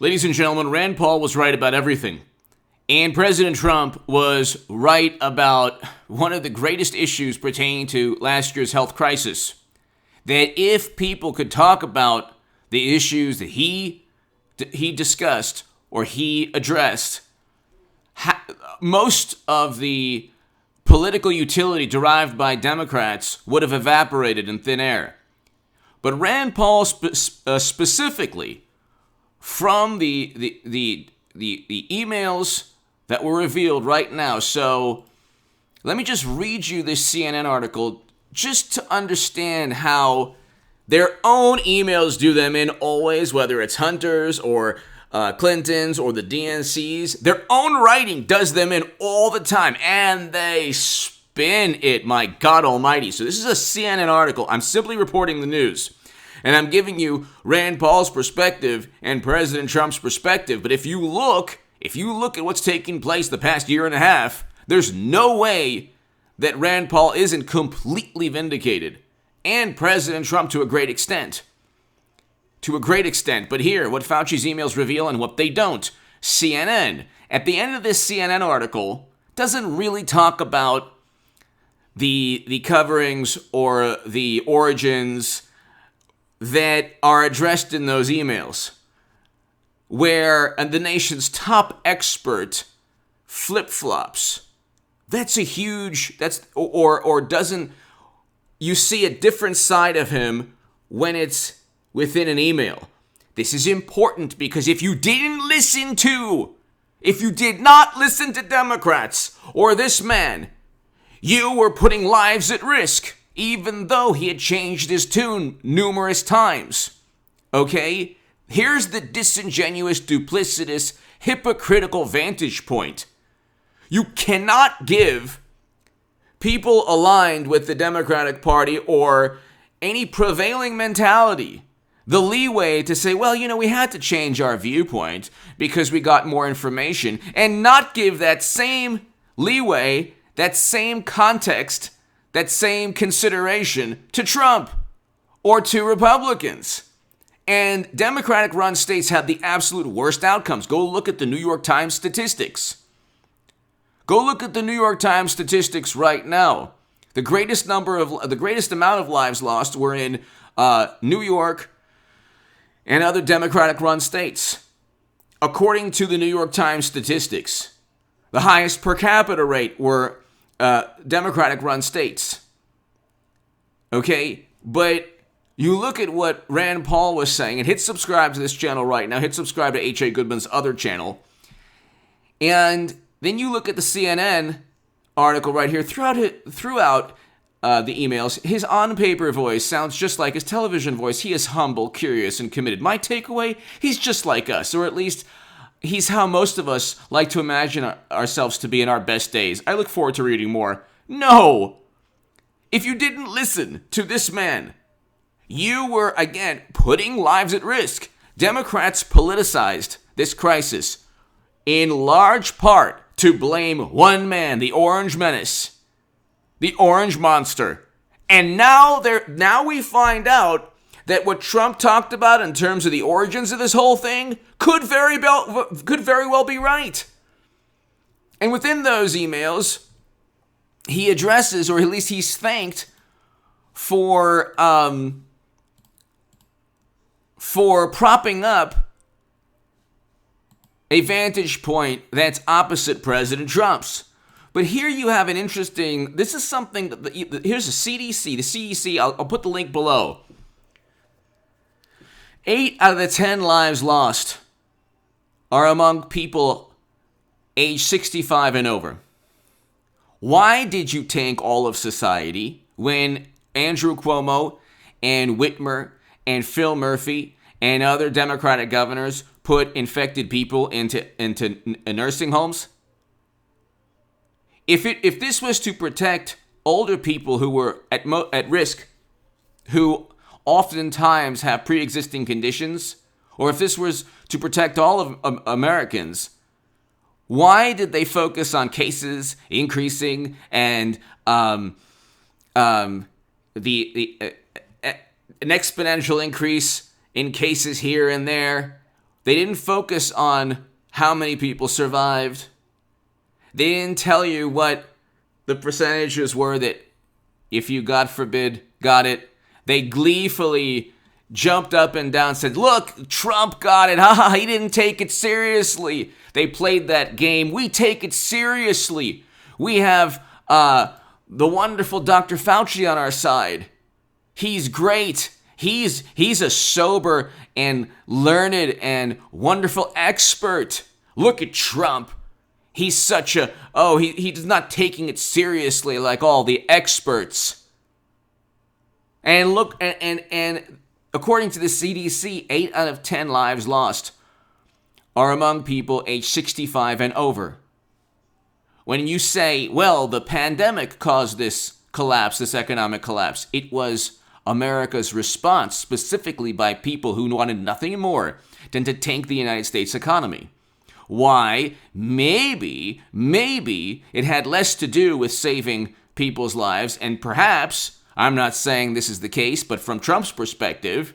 Ladies and gentlemen, Rand Paul was right about everything. And President Trump was right about one of the greatest issues pertaining to last year's health crisis. That if people could talk about the issues that he discussed or he addressed, most of the political utility derived by Democrats would have evaporated in thin air. But Rand Paul specifically, from the emails that were revealed right now. So let me just read you this CNN article just to understand how their own emails do them in always, whether it's Hunter's or Clinton's or the DNC's. Their own writing does them in all the time, and they spin it, my God almighty. So this is a CNN article. I'm simply reporting the news. And I'm giving you Rand Paul's perspective and President Trump's perspective. But if you look at what's taking place the past year and a half, there's no way that Rand Paul isn't completely vindicated. And President Trump to a great extent. But here, what Fauci's emails reveal and what they don't. CNN, at the end of this CNN article, doesn't really talk about the coverings or the origins that are addressed in those emails, where the nation's top expert flip-flops. That's a huge, or doesn't, you see a different side of him when it's within an email. This is important because if you did not listen to Democrats or this man, you were putting lives at risk, even though he had changed his tune numerous times. Okay? Here's the disingenuous, duplicitous, hypocritical vantage point. You cannot give people aligned with the Democratic Party or any prevailing mentality the leeway to say, well, we had to change our viewpoint because we got more information, and not give that same leeway, that same context, that same consideration to Trump or to Republicans. And Democratic-run states have the absolute worst outcomes. Go look at the New York Times statistics. Go look at the New York Times statistics right now. The greatest amount of lives lost were in New York and other Democratic-run states. According to the New York Times statistics, the highest per capita rate were Democratic-run states. Okay? But you look at what Rand Paul was saying, and hit subscribe to this channel right now. Hit subscribe to H.A. Goodman's other channel. And then you look at the CNN article right here. Throughout the emails, his on-paper voice sounds just like his television voice. He is humble, curious, and committed. My takeaway, he's just like us, or at least he's how most of us like to imagine ourselves to be in our best days. I look forward to reading more. No! If you didn't listen to this man, you were, again, putting lives at risk. Democrats politicized this crisis in large part to blame one man, the Orange Menace, the Orange Monster. And now we find out that what Trump talked about in terms of the origins of this whole thing could very well be right. And within those emails, he addresses, or at least he's thanked for propping up a vantage point that's opposite President Trump's. But here you have an interesting, this is something, here's the CDC, I'll put the link below. 8 out of the 10 lives lost are among people age 65 and over. Why did you tank all of society when Andrew Cuomo and Whitmer and Phil Murphy and other Democratic governors put infected people into nursing homes? If this was to protect older people who were at risk, who oftentimes have pre-existing conditions, or if this was to protect all of Americans, why did they focus on cases increasing and an exponential increase in cases here and there, They didn't focus on how many people survived. They didn't tell you what the percentages were that if you, God forbid, got it. They gleefully jumped up and down, said, look, Trump got it. Ha, he didn't take it seriously. They played that game. We take it seriously. We have the wonderful Dr. Fauci on our side. He's great. He's a sober and learned and wonderful expert. Look at Trump. He's such a, he's not taking it seriously like all the experts. And look, and according to the CDC, 8 out of 10 lives lost are among people age 65 and over. When you say, well, the pandemic caused this collapse, this economic collapse, it was America's response, specifically by people who wanted nothing more than to tank the United States economy. Why? Maybe it had less to do with saving people's lives, and perhaps, I'm not saying this is the case, but from Trump's perspective,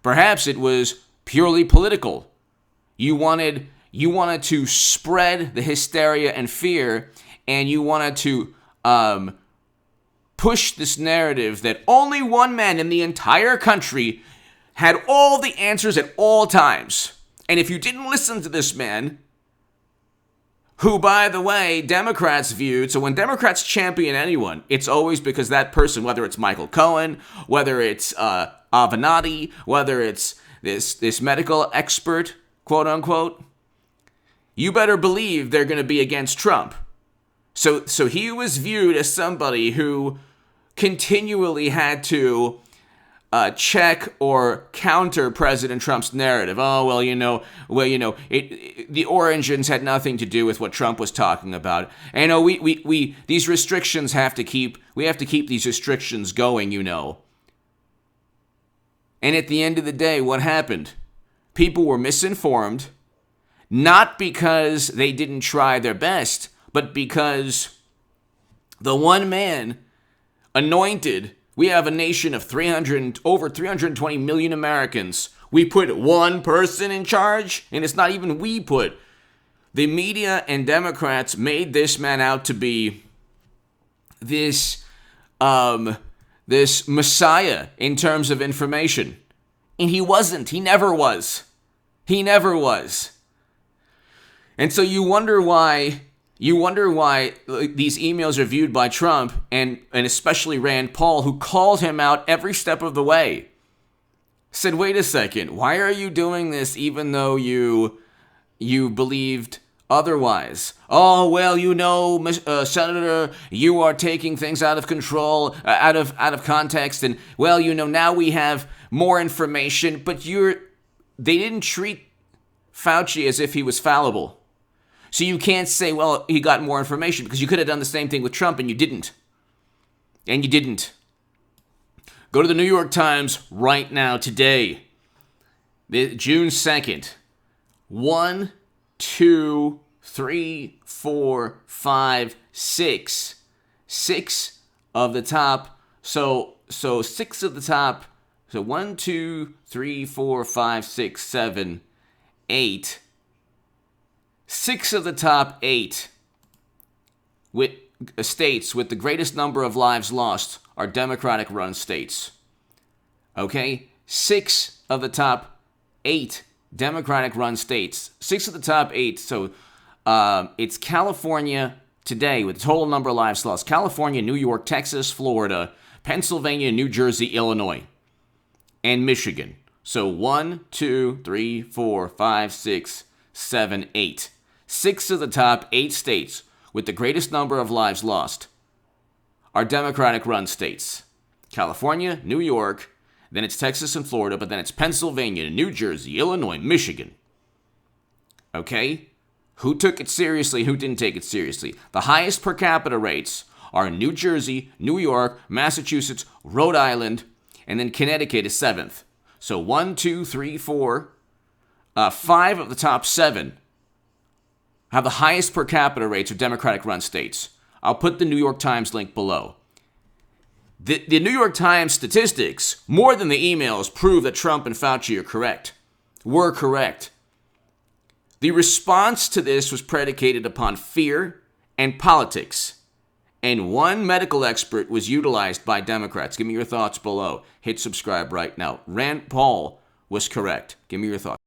perhaps it was purely political. You wanted to spread the hysteria and fear, and you wanted to push this narrative that only one man in the entire country had all the answers at all times. And if you didn't listen to this man, who, by the way, Democrats viewed, so when Democrats champion anyone, it's always because that person, whether it's Michael Cohen, whether it's Avenatti, whether it's this medical expert, quote unquote, you better believe they're going to be against Trump. So he was viewed as somebody who continually had to check or counter President Trump's narrative. The origins had nothing to do with what Trump was talking about. And we these restrictions have to keep these restrictions going, And at the end of the day, what happened? People were misinformed, not because they didn't try their best, but because the one man anointed. We have a nation of over 320 million Americans. We put one person in charge, and it's not even we put. The media and Democrats made this man out to be this messiah in terms of information. And he wasn't. He never was. He never was. And so you wonder why these emails are viewed by Trump and especially Rand Paul, who called him out every step of the way. Said, wait a second, why are you doing this even though you believed otherwise? Oh, well, Senator, you are taking things out of control, out of context, and, well, now we have more information, but they didn't treat Fauci as if he was fallible. So you can't say, well, he got more information, because you could have done the same thing with Trump, and you didn't. And you didn't. Go to the New York Times right now, today, June 2nd. 1, 2, 3, 4, 5, 6. 6 of the top. So 6 of the top. So 1, 2, 3, 4, 5, 6, 7, 8. 6 of the top 8 with states with the greatest number of lives lost are Democratic-run states. Okay? 6 of the top 8 Democratic-run states. 6 of the top 8. So it's California today with the total number of lives lost. California, New York, Texas, Florida, Pennsylvania, New Jersey, Illinois, and Michigan. So 1, 2, 3, 4, 5, 6, 7, 8. 6 of the top 8 states with the greatest number of lives lost are Democratic-run states. California, New York, then it's Texas and Florida, but then it's Pennsylvania, New Jersey, Illinois, Michigan. Okay? Who took it seriously, who didn't take it seriously? The highest per capita rates are New Jersey, New York, Massachusetts, Rhode Island, and then Connecticut is 7th. So 1, 2, 3, 4, 5 of the top 7 have the highest per capita rates of Democratic-run states. I'll put the New York Times link below. The New York Times statistics, more than the emails, prove that Trump and Fauci were correct. The response to this was predicated upon fear and politics. And one medical expert was utilized by Democrats. Give me your thoughts below. Hit subscribe right now. Rand Paul was correct. Give me your thoughts.